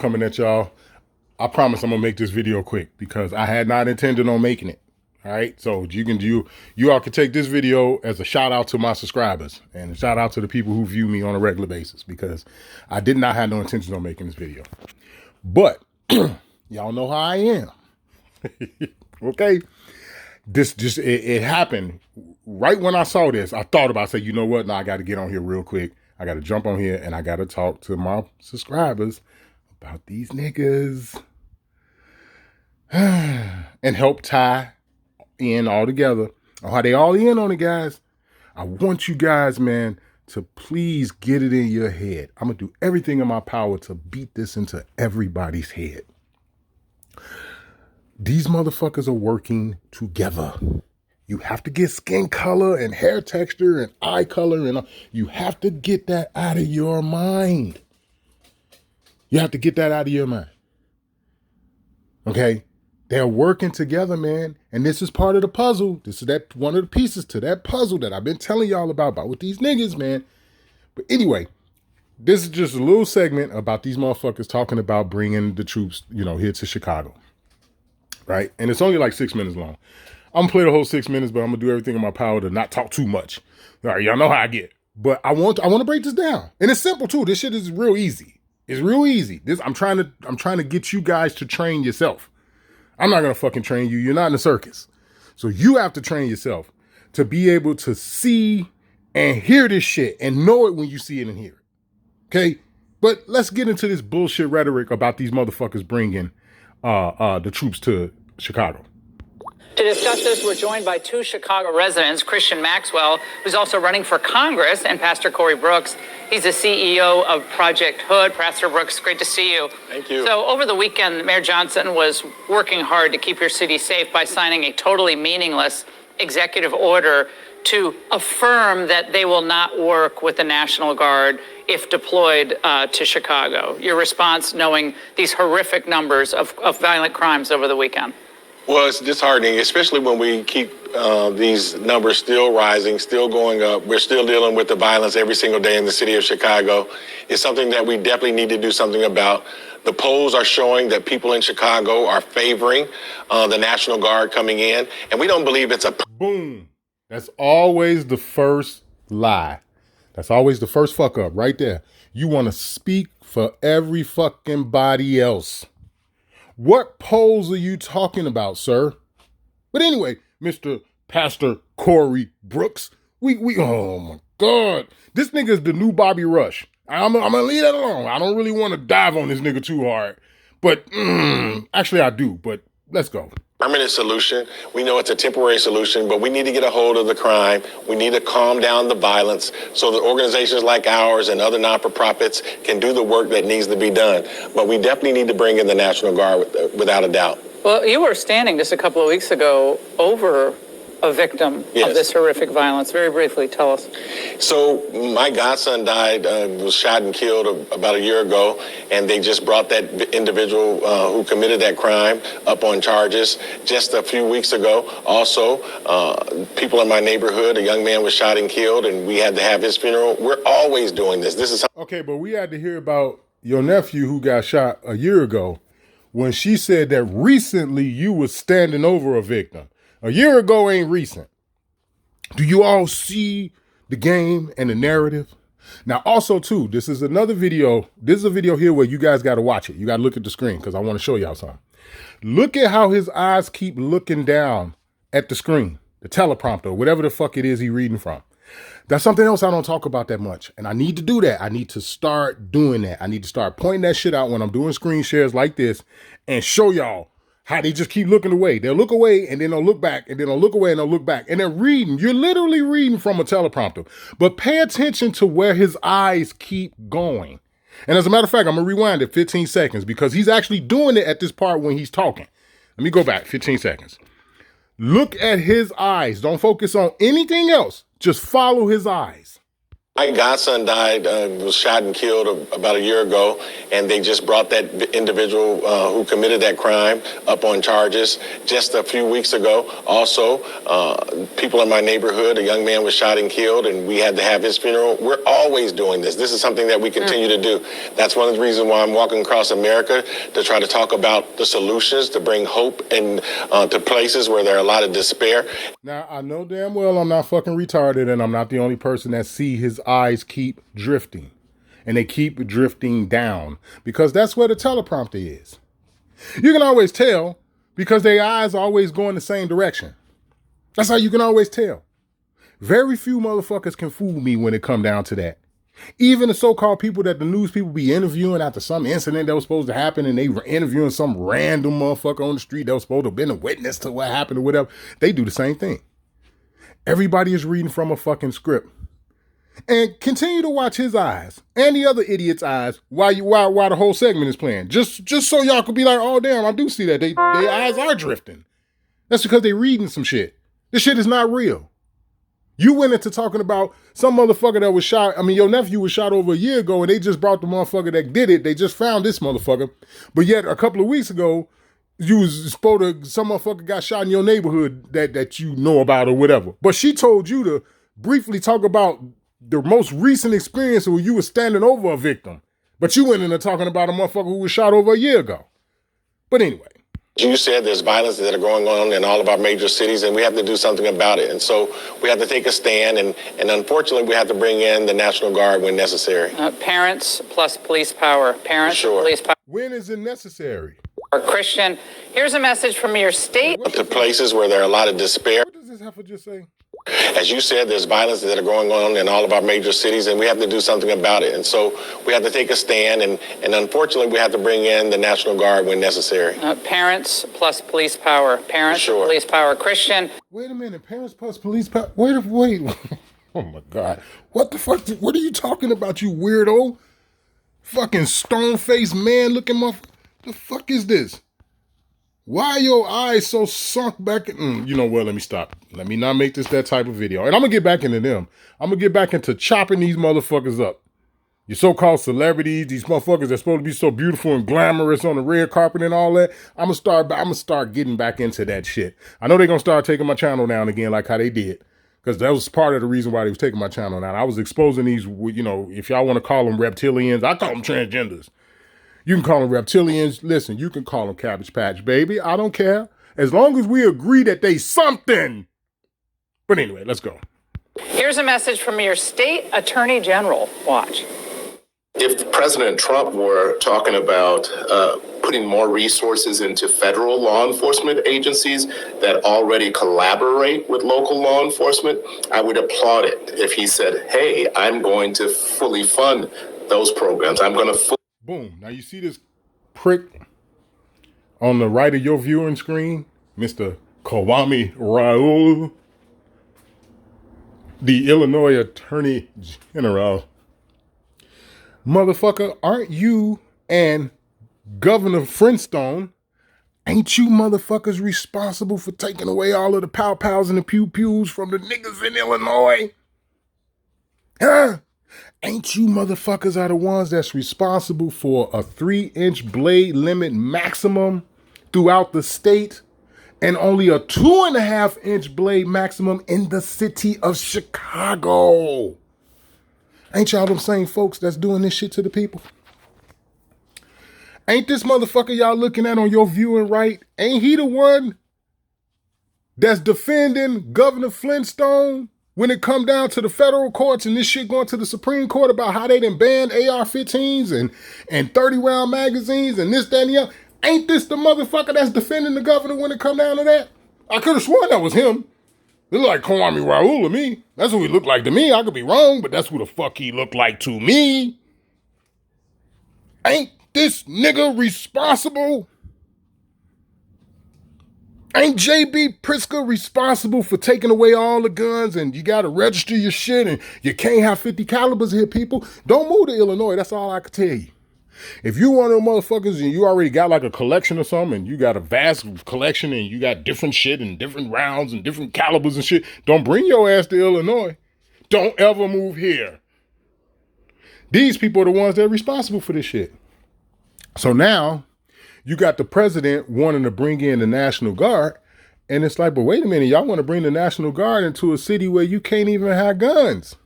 coming at y'all. I promise I'm gonna make this video quick because I had not intended on making it. All right, so you all can take this video as a shout out to my subscribers and a shout out to the people who view me on a regular basis because I did not have no intention on making this video. But y'all know how I am. Okay, it happened right when I saw this. I thought about saying, you know what? Now I got to get on here real quick. I got to jump on here and I got to talk to my subscribers about these niggas and help tie in all together on how they all in on it, guys. I want you guys, man, to please get it in your head. I'm gonna do everything in my power to beat this into everybody's head. These motherfuckers are working together. You have to get skin color and hair texture and eye color and you have to get that out of your mind. You have to get that out of your mind. Okay? They're working together, man. And this is part of the puzzle. This is that one of the pieces to that puzzle that I've been telling y'all about with these niggas, man. But anyway, this is just a little segment about these motherfuckers talking about bringing the troops, here to Chicago. Right? And it's only like 6 minutes long. I'm gonna play the whole 6 minutes, but I'm gonna do everything in my power to not talk too much. All right, y'all know how I get. But I want to break this down. And it's simple too. This shit is real easy. It's real easy. I'm trying to get you guys to train yourself. I'm not going to fucking train you. You're not in a circus. So you have to train yourself to be able to see and hear this shit and know it when you see it and hear it. Okay? But let's get into this bullshit rhetoric about these motherfuckers bringing the troops to Chicago. To discuss this, we're joined by two Chicago residents, Christian Maxwell, who's also running for Congress, and Pastor Corey Brooks. He's the CEO of Project Hood. Pastor Brooks, great to see you. Thank you. So over the weekend, Mayor Johnson was working hard to keep your city safe by signing a totally meaningless executive order to affirm that they will not work with the National Guard if deployed to Chicago. Your response, knowing these horrific numbers of violent crimes over the weekend? Well, it's disheartening, especially when we keep these numbers still rising, still going up. We're still dealing with the violence every single day in the city of Chicago. It's something that we definitely need to do something about. The polls are showing that people in Chicago are favoring the National Guard coming in, and we don't believe it's a... Boom. That's always the first lie. That's always the first fuck up right there. You want to speak for every fucking body else. What polls are you talking about, sir? But anyway, Mr. Pastor Corey Brooks, we oh my God. This nigga is the new Bobby Rush. I'm gonna leave that alone. I don't really want to dive on this nigga too hard. But actually I do, but let's go. Permanent solution. We know it's a temporary solution, but we need to get a hold of the crime. We need to calm down the violence so that organizations like ours and other non-for-profits can do the work that needs to be done. But we definitely need to bring in the National Guard without a doubt. Well, you were standing just a couple of weeks ago over a victim of this horrific violence. Very briefly, tell us. So my godson died, was shot and killed about a year ago, and they just brought that individual who committed that crime up on charges just a few weeks ago. Also, people in my neighborhood, a young man was shot and killed, and we had to have his funeral. We're always doing this. This is okay, but we had to hear about your nephew who got shot a year ago when she said that recently you was standing over a victim. A year ago ain't recent. Do you all see the game and the narrative? Now, also, too, this is another video. This is a video here where you guys got to watch it. You got to look at the screen because I want to show y'all something. Look at how his eyes keep looking down at the screen, the teleprompter, whatever the fuck it is he reading from. That's something else I don't talk about that much. And I need to do that. I need to start doing that. I need to start pointing that shit out when I'm doing screen shares like this and show y'all how they just keep looking away. They'll look away and then they'll look back and then they'll look away and they'll look back. And they're reading. You're literally reading from a teleprompter. But pay attention to where his eyes keep going. And as a matter of fact, I'm going to rewind it 15 seconds because he's actually doing it at this part when he's talking. Let me go back 15 seconds. Look at his eyes. Don't focus on anything else. Just follow his eyes. My godson died, was shot and killed about a year ago, and they just brought that individual who committed that crime up on charges just a few weeks ago. Also, people in my neighborhood, a young man was shot and killed, and we had to have his funeral. We're always doing this. This is something that we continue to do. That's one of the reasons why I'm walking across America, to try to talk about the solutions, to bring hope and to places where there are a lot of despair. Now, I know damn well I'm not fucking retarded, and I'm not the only person that see his eyes keep drifting. And they keep drifting down, because that's where the teleprompter is. You can always tell because their eyes are always going the same direction. That's how you can always tell. Very few motherfuckers can fool me when it come down to that. Even the so-called people that the news people be interviewing after some incident that was supposed to happen, and they were interviewing some random motherfucker on the street that was supposed to have been a witness to what happened or whatever, they do the same thing. Everybody is reading from a fucking script. And continue to watch his eyes and the other idiot's eyes while the whole segment is playing. Just so y'all could be like, oh damn, I do see that. Their eyes are drifting. That's because they reading some shit. This shit is not real. You went into talking about some motherfucker that was shot. I mean, your nephew was shot over a year ago, and they just brought the motherfucker that did it. They just found this motherfucker. But yet a couple of weeks ago, you was supposed to, some motherfucker got shot in your neighborhood that you know about or whatever. But she told you to briefly talk about the most recent experience where you were standing over a victim. But you went into talking about a motherfucker who was shot over a year ago. But anyway. You said there's violence that are going on in all of our major cities, and we have to do something about it. And so we have to take a stand, and unfortunately, we have to bring in the National Guard when necessary. Parents plus police power. Parents, Sure. police power. When is it necessary? Christian, here's a message from your state. To places where there are a lot of despair. What does this have to just say? As you said, there's violence that are going on in all of our major cities, and we have to do something about it. And so we have to take a stand, and unfortunately, we have to bring in the National Guard when necessary. Parents plus police power. Parents, Sure. police power. Christian. Wait a minute. Parents plus police power. Wait. Oh my God. What the fuck? What are you talking about, you weirdo? Fucking stone-faced man-looking motherfucker. The fuck is this? Why are your eyes so sunk back? You know what? Let me stop. Let me not make this that type of video. And I'm going to get back into them. I'm going to get back into chopping these motherfuckers up. Your so-called celebrities, these motherfuckers that's supposed to be so beautiful and glamorous on the red carpet and all that. I'm gonna start getting back into that shit. I know they're going to start taking my channel down again like how they did. Because that was part of the reason why they was taking my channel down. I was exposing these, you know, if y'all want to call them reptilians, I call them transgenders. You can call them reptilians. Listen, you can call them Cabbage Patch Baby. I don't care. As long as we agree that they something. But anyway, let's go. Here's a message from your state attorney general. Watch. If President Trump were talking about putting more resources into federal law enforcement agencies that already collaborate with local law enforcement, I would applaud it. If he said, hey, I'm going to fully fund those programs. I'm going to Boom. Now you see this prick on the right of your viewing screen? Mr. Kwame Raoul, the Illinois Attorney General. Motherfucker, aren't you and Governor Flintstone, ain't you motherfuckers responsible for taking away all of the pow-pows and the pew-pews from the niggas in Illinois? Huh? Ain't you motherfuckers are the ones that's responsible for a 3-inch blade limit maximum throughout the state and only a 2.5-inch blade maximum in the city of Chicago? Ain't y'all them same folks that's doing this shit to the people? Ain't this motherfucker y'all looking at on your viewing right? Ain't he the one that's defending Governor Flintstone when it come down to the federal courts and this shit going to the Supreme Court about how they done banned AR-15s and 30-round magazines and this, that, and the other? Ain't this the motherfucker that's defending the governor when it come down to that? I could have sworn that was him. It looked like Kwame Raoul to me. That's who he looked like to me. I could be wrong, but that's who the fuck he looked like to me. Ain't this nigga responsible? Ain't J.B. Pritzker responsible for taking away all the guns and you got to register your shit and you can't have 50 calibers here, people? Don't move to Illinois. That's all I can tell you. If you one of them motherfuckers and you already got like a collection or something and you got a vast collection and you got different shit and different rounds and different calibers and shit, don't bring your ass to Illinois. Don't ever move here. These people are the ones that are responsible for this shit. So now you got the president wanting to bring in the National Guard. And it's like, but wait a minute, y'all want to bring the National Guard into a city where you can't even have guns.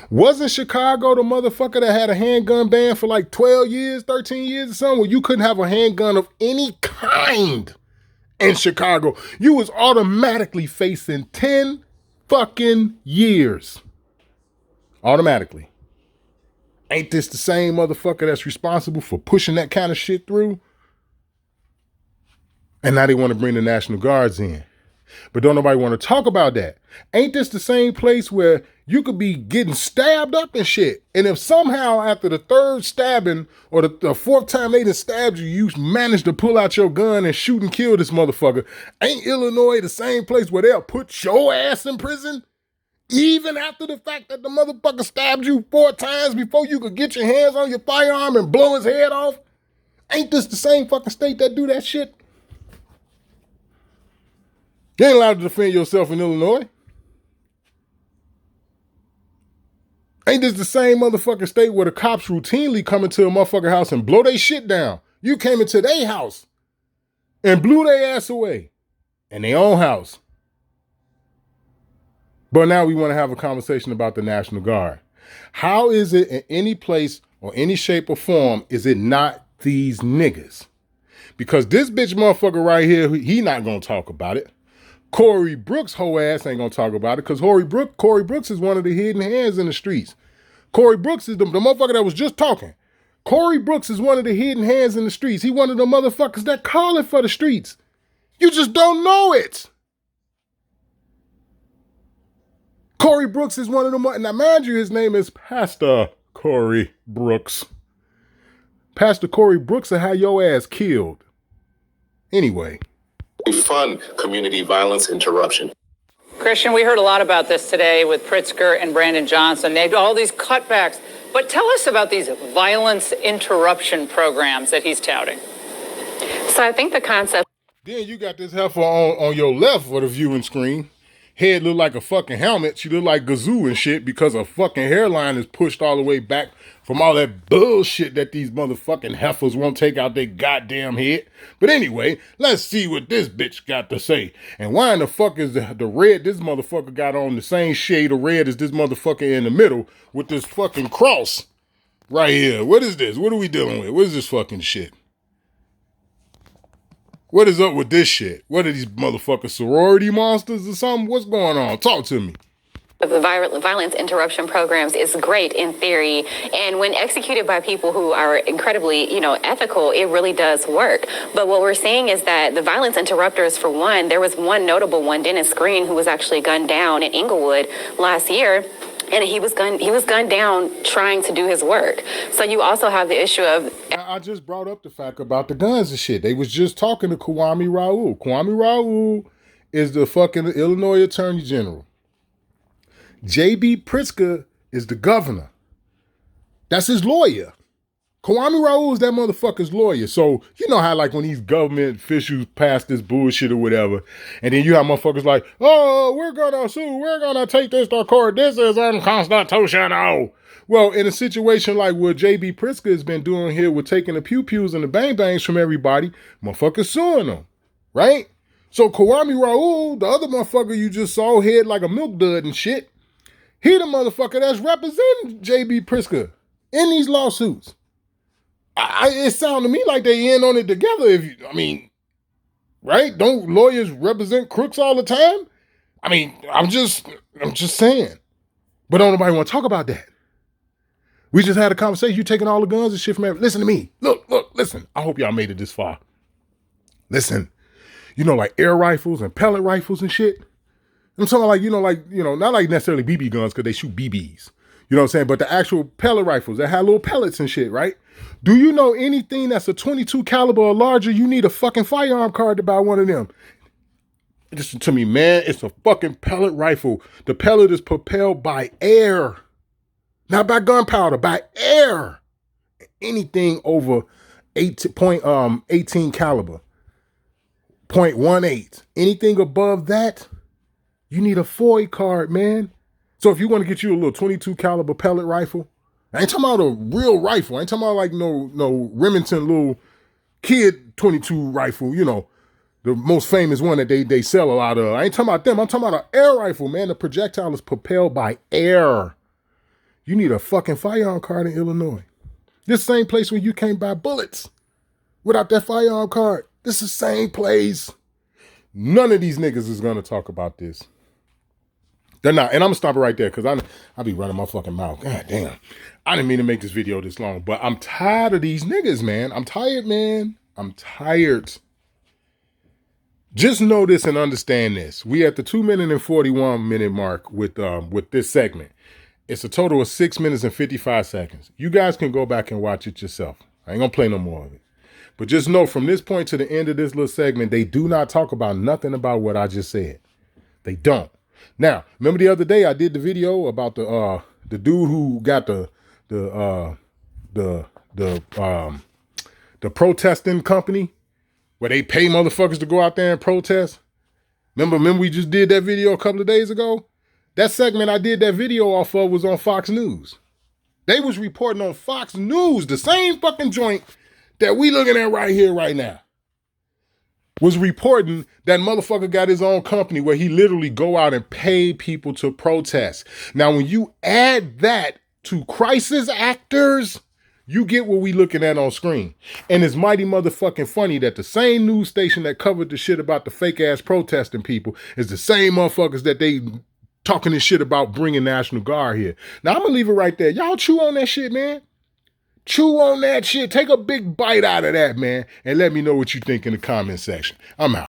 Wasn't Chicago the motherfucker that had a handgun ban for like 12 years, 13 years or something, where you couldn't have a handgun of any kind in Chicago? You was automatically facing 10 fucking years. Automatically. Ain't this the same motherfucker that's responsible for pushing that kind of shit through? And now they want to bring the National Guards in. But don't nobody want to talk about that. Ain't this the same place where you could be getting stabbed up and shit? And if somehow after the third stabbing or the fourth time they done stabbed you, you managed to pull out your gun and shoot and kill this motherfucker, ain't Illinois the same place where they'll put your ass in prison? Even after the fact that the motherfucker stabbed you 4 times before you could get your hands on your firearm and blow his head off? Ain't this the same fucking state that do that shit? You ain't allowed to defend yourself in Illinois. Ain't this the same motherfucking state where the cops routinely come into a motherfucking house and blow their shit down? You came into their house and blew their ass away in their own house. But now we want to have a conversation about the National Guard. How is it in any place or any shape or form is it not these niggas? Because this bitch motherfucker right here, he not going to talk about it. Corey Brooks' whole ass ain't going to talk about it because Corey Brooks is one of the hidden hands in the streets. Corey Brooks is the motherfucker that was just talking. Corey Brooks is one of the hidden hands in the streets. He one of the motherfuckers that calling for the streets. You just don't know it. Corey Brooks is one of them. Now, mind you, his name is Pastor Corey Brooks. Pastor Corey Brooks will have your ass killed. Anyway. Fund community violence interruption. Christian, we heard a lot about this today with Pritzker and Brandon Johnson. They had all these cutbacks. But tell us about these violence interruption programs that he's touting. So I think the concept. Then you got this heifer on your left for the viewing screen. Head look like a fucking helmet. She look like Gazoo and shit because her fucking hairline is pushed all the way back from all that bullshit that these motherfucking heifers won't take out their goddamn head. But anyway, let's see what this bitch got to say. And why in the fuck is the red this motherfucker got on the same shade of red as this motherfucker in the middle with this fucking cross right here? What is this? What are we dealing with? What is this fucking shit? What is up with this shit? What are these motherfuckers, sorority monsters or something? What's going on? Talk to me. The violence interruption programs is great in theory, and when executed by people who are incredibly, ethical, it really does work. But what we're seeing is that the violence interrupters, for one, there was one notable one, Dennis Green, who was actually gunned down in Inglewood last year. And he was gunned down trying to do his work. So you also have the issue of... I just brought up the fact about the guns and shit. They was just talking to Kwame Raoul. Kwame Raoul is the fucking Illinois Attorney General. J.B. Pritzker is the governor. That's his lawyer. Kwame Raoul is that motherfucker's lawyer. So, you know how like when these government officials pass this bullshit or whatever, and then you have motherfuckers like, oh, we're gonna sue, we're gonna take this to court, this is unconstitutional. Well, in a situation like what J.B. Pritzker has been doing here with taking the pew-pews and the bang-bangs from everybody, motherfuckers suing them, right? So Kwame Raoul, the other motherfucker you just saw, head like a milk dud and shit, he the motherfucker that's representing J.B. Pritzker in these lawsuits. It sounded to me like they in on it together. Right? Don't lawyers represent crooks all the time? I'm just saying. But don't nobody want to talk about that. We just had a conversation. You taking all the guns and shit from everybody. Listen to me. Look, listen. I hope y'all made it this far. Listen, like air rifles and pellet rifles and shit. I'm talking not like necessarily BB guns because they shoot BBs. You know what I'm saying? But the actual pellet rifles that have little pellets and shit, right? Do you know anything that's a 22 caliber or larger, you need a fucking firearm card to buy one of them? Listen to me, man. It's a fucking pellet rifle. The pellet is propelled by air. Not by gunpowder, by air. Anything over 18 caliber, 0.18. Anything above that, you need a FOI card, man. So if you want to get you a little 22 caliber pellet rifle, I ain't talking about a real rifle. I ain't talking about like no Remington little kid 22 rifle, you know, the most famous one that they sell a lot of. I ain't talking about them. I'm talking about an air rifle, man. The projectile is propelled by air. You need a fucking firearm card in Illinois. This same place where you can't buy bullets without that firearm card. This is the same place. None of these niggas is going to talk about this. They're not. And I'm going to stop it right there because I be running my fucking mouth. God damn. I didn't mean to make this video this long, but I'm tired of these niggas, man. I'm tired, man. I'm tired. Just know this and understand this. We at the 2 minute and 41 minute mark with this segment. It's a total of 6 minutes and 55 seconds. You guys can go back and watch it yourself. I ain't gonna play no more of it. But just know from this point to the end of this little segment, they do not talk about nothing about what I just said. They don't. Now, remember the other day I did the video about the dude who got the protesting company where they pay motherfuckers to go out there and protest? Remember we just did that video a couple of days ago? That segment I did that video off of was on Fox News. They was reporting on Fox News, the same fucking joint that we looking at right here, right now, was reporting that motherfucker got his own company where he literally go out and pay people to protest. Now, when you add that to crisis actors, you get what we looking at on screen. And it's mighty motherfucking funny that the same news station that covered the shit about the fake ass protesting people is the same motherfuckers that they talking this shit about bringing National Guard here. Now, I'm going to leave it right there. Y'all chew on that shit, man. Chew on that shit. Take a big bite out of that, man. And let me know what you think in the comment section. I'm out.